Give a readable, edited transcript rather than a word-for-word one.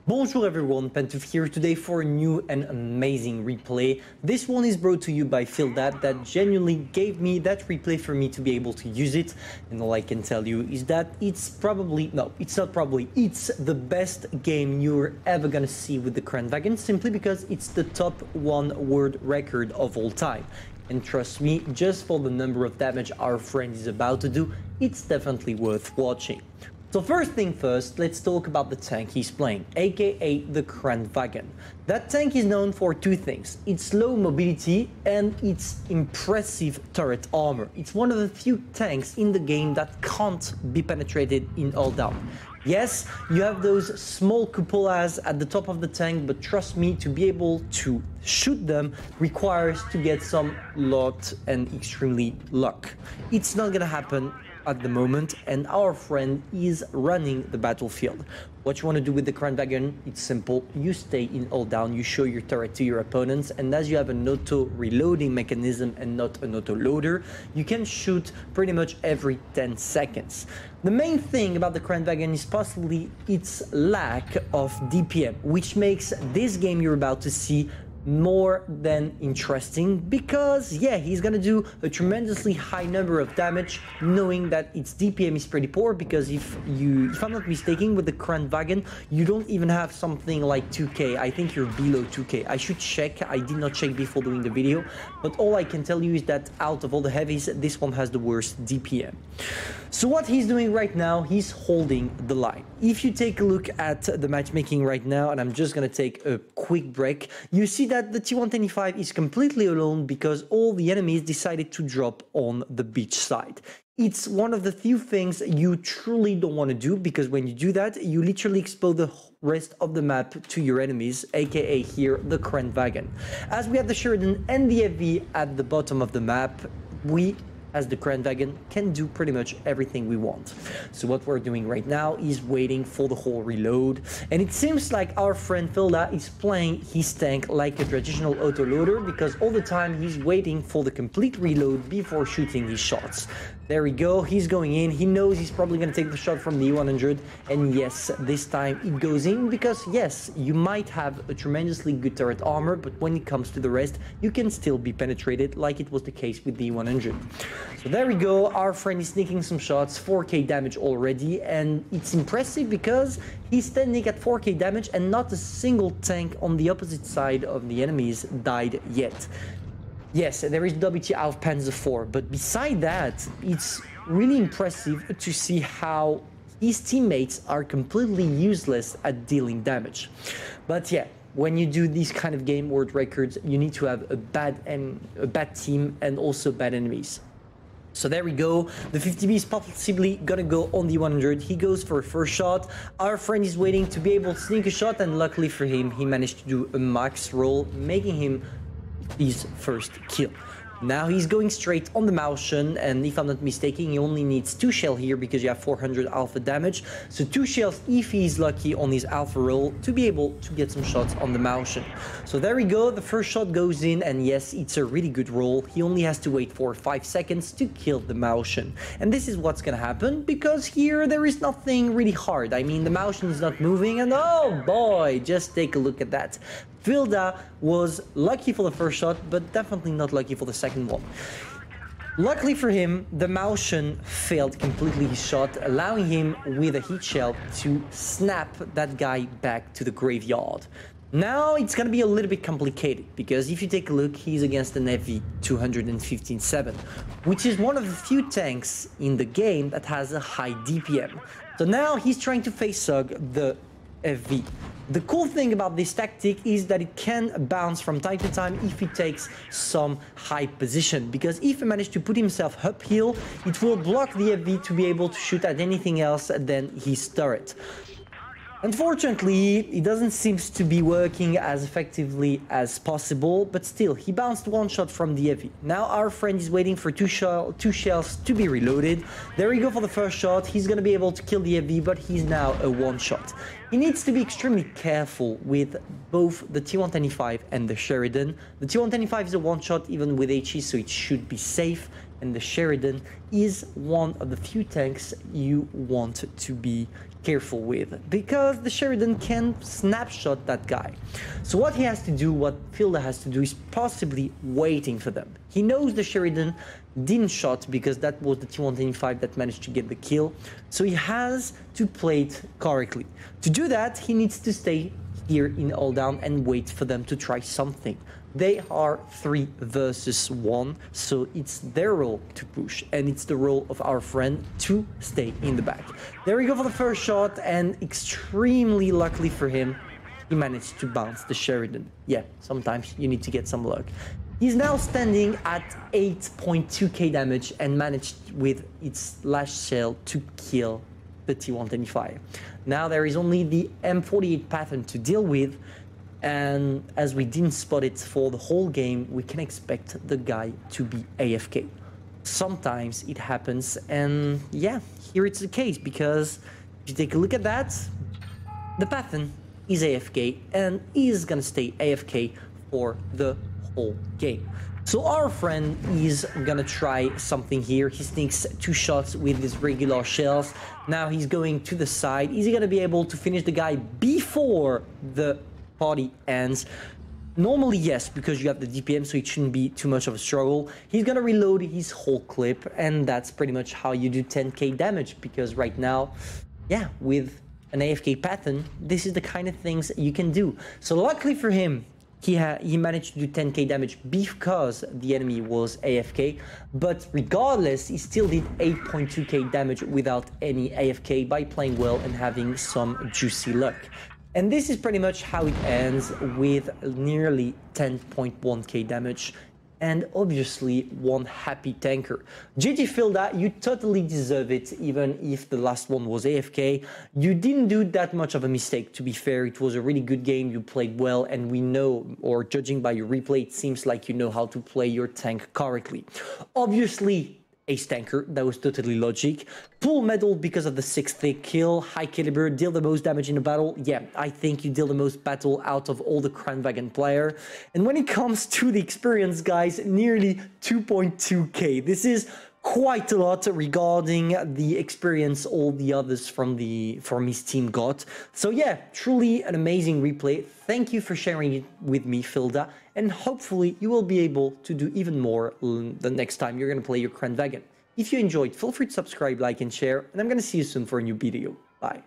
Bonjour everyone, Pantoufleee here today for a new and amazing replay. This one is brought to you by Phildad that genuinely gave me that replay for me to be able to use it. And all I can tell you is that it's the best game you're ever gonna see with the Kranwagen, simply because it's the top 1 world record of all time. And trust me, just for the number of damage our friend is about to do, it's definitely worth watching. So first thing first, let's talk about the tank he's playing, aka the Kranwagen. That tank is known for two things: its low mobility and its impressive turret armor. It's one of the few tanks in the game that can't be penetrated in all down. Yes, you have those small cupolas at the top of the tank, but trust me, to be able to shoot them requires to get some lot and extremely luck. It's not gonna happen at the moment, and our friend is running the battlefield. What you want to do with the Kranwagen, it's simple. You stay in all down, you show your turret to your opponents, and as you have an auto reloading mechanism and not an auto loader, you can shoot pretty much every 10 seconds. The main thing about the Kranwagen is possibly its lack of DPM, which makes this game you're about to see more than interesting, because yeah, he's gonna do a tremendously high number of damage knowing that its DPM is pretty poor, because if I'm not mistaken, with the Kranwagen you don't even have something like 2k. I think you're below 2k. I should check, I did not check before doing the video, but all I can tell you is that out of all the heavies, this one has the worst DPM. So what he's doing right now, he's holding the line. If you take a look at the matchmaking right now, and I'm just gonna take a quick break, you see that the T10 is completely alone because all the enemies decided to drop on the beach side. It's one of the few things you truly don't want to do, because when you do that, you literally expose the rest of the map to your enemies, aka here the Kranwagen. As we have the Sheridan and the FV at the bottom of the map, we as the Kranwagen can do pretty much everything we want. So what we're doing right now is waiting for the whole reload, and it seems like our friend Philda is playing his tank like a traditional autoloader, because all the time he's waiting for the complete reload before shooting his shots. There we go, he's going in, he knows he's probably going to take the shot from the E100, and yes, this time it goes in, because yes, you might have a tremendously good turret armor, but when it comes to the rest, you can still be penetrated, like it was the case with the E100. So there we go, our friend is sneaking some shots, 4k damage already, and it's impressive because he's standing at 4k damage and not a single tank on the opposite side of the enemies died yet. Yes, there is WT Auf Panzer IV, but beside that, it's really impressive to see how his teammates are completely useless at dealing damage. But yeah, when you do these kind of game world records, you need to have a bad team and also bad enemies. So there we go, the 50B is possibly gonna go on the 100. He goes for a first shot. Our friend is waiting to be able to sneak a shot, and luckily for him, he managed to do a max roll, making him his first kill. Now he's going straight on the Mauschen, and if I'm not mistaken, he only needs 2 shells here because you have 400 alpha damage. So 2 shells if he's lucky on his alpha roll to be able to get some shots on the Mauschen. So there we go, the first shot goes in, and yes, it's a really good roll. He only has to wait for 5 seconds to kill the Mauschen. And this is what's gonna happen, because here there is nothing really hard. I mean, the Mauschen is not moving, and oh boy, just take a look at that. Philda was lucky for the first shot, but definitely not lucky for the second one. Luckily for him, the Mauschen failed completely his shot, allowing him with a heat shell to snap that guy back to the graveyard. Now it's gonna be a little bit complicated, because if you take a look, he's against an FV 215-7, which is one of the few tanks in the game that has a high DPM. So now he's trying to face hug the FV. The cool thing about this tactic is that it can bounce from time to time if he takes some high position, because if he manages to put himself uphill, it will block the FV to be able to shoot at anything else than his turret. Unfortunately, it doesn't seem to be working as effectively as possible, but still, he bounced 1 shot from the FV. Now our friend is waiting for 2 shells to be reloaded. There we go for the first shot. He's gonna be able to kill the FV, but he's now a 1 shot. He needs to be extremely careful with both the T10 and the Sheridan. The T10 is a 1 shot even with HE, so it should be safe. And the Sheridan is one of the few tanks you want to be careful with, because the Sheridan can snapshot that guy. So what he has to do, what Filda has to do, is possibly waiting for them. He knows the Sheridan didn't shot because that was the T10 Dpm that managed to get the kill, so he has to play it correctly. To do that, he needs to stay here in all down and wait for them to try something. They are 3 versus 1, so it's their role to push, and it's the role of our friend to stay in the back. There we go for the first shot, and extremely luckily for him, he managed to bounce the Sheridan. Yeah, sometimes you need to get some luck. He's now standing at 8.2k damage and managed with its last shell to kill the T10 Dpm. Now there is only the M48 pattern to deal with, and as we didn't spot it for the whole game, we can expect the guy to be AFK. Sometimes it happens, and yeah, here it's the case, because if you take a look at that, the pattern is AFK and is gonna stay AFK for the whole game. So our friend is gonna try something here. He sneaks 2 shots with his regular shells. Now he's going to the side. Is he gonna be able to finish the guy before the party ends? Normally yes, because you have the DPM, so it shouldn't be too much of a struggle. He's gonna reload his whole clip, and that's pretty much how you do 10k damage, because right now, yeah, with an AFK pattern, this is the kind of things you can do. So luckily for him, he managed to do 10k damage because the enemy was AFK, but regardless, he still did 8.2k damage without any AFK by playing well and having some juicy luck. And this is pretty much how it ends, with nearly 10.1k damage and obviously one happy tanker. GG Filda, you totally deserve it, even if the last one was AFK. You didn't do that much of a mistake, to be fair. It was a really good game, you played well, and we know, or judging by your replay, it seems like you know how to play your tank correctly. Obviously, ace tanker, that was totally logic. Full medal because of the 6th kill. High caliber, deal the most damage in a battle. Yeah, I think you deal the most battle out of all the Kranwagen player. And when it comes to the experience, guys, nearly 2.2k. This is quite a lot regarding the experience all the others from his team got. So yeah, truly an amazing replay. Thank you for sharing it with me, Filda, and hopefully you will be able to do even more the next time you're going to play your Kranwagen. If you enjoyed, feel free to subscribe, like, and share, and I'm going to see you soon for a new video. Bye.